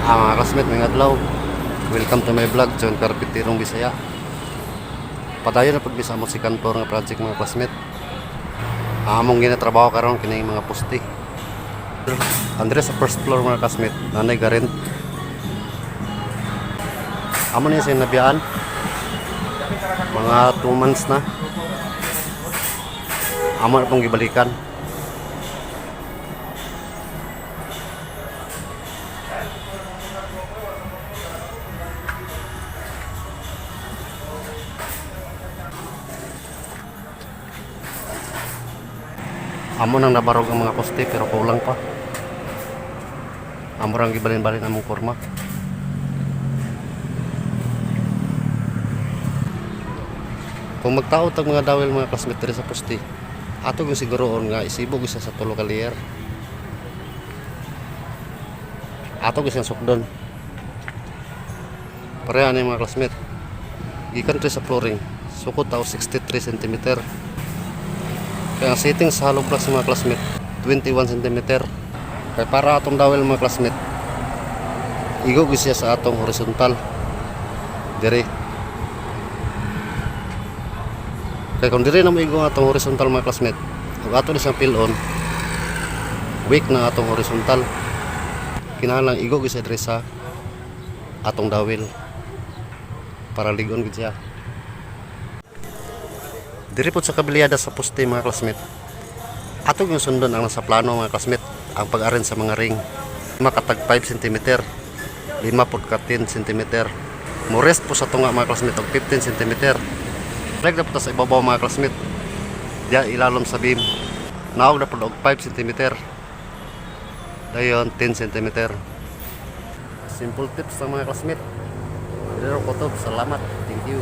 Mga classmate, mga adlaw. Welcome to my vlog, John Carpinterong Bisaya. Padayon na pagbisa mo si kantor nga project mga classmate. Among ginatrabaho karon kini mga poste. Andres sa first floor mga classmate, nanay garin. Amo niya sa nabiyaan. Mga 2 months na. Amo na pong gibalikan. Amo nang nabarog ang mga poste pero kulang pa. Amo rang gibalin-balin among kurma. Kung magtaod tag mga dawel mga classmate diri sa poste, ato gyud siguroon nga isibog isa sa tulo ka layer. Ato gyud siyang sukdon. Pareha ni mga classmate. Gikan sa flooring, sukot taw 63 cm. Kaya ang setting sa hollow block sa mga classmate 21 cm. Kaya para atong dawel mga classmate, igog siya sa atong horizontal dire. Kaya kung dire na mo igong atong horizontal mga classmate, kung ato na siyang fill on, weak na atong horizontal, kinahanglan igog siya dire sa atong dawel para ligon gid siya. Diri po sa kabiliyada sa poste mga classmate, ato yung sundon ang nasa plano mga classmate, ang pag-arrange sa mga ring. Makatag 5 cm, 5 po ka 10 cm. Morest po sa tunga mga classmate og 15 cm. Leg na po sa ibabaw mga classmate, diya ilalom sa beam. Naog na po og 5 cm. Dayon 10 cm. Simple tips sa mga classmate. Diri ko to, salamat. Thank you.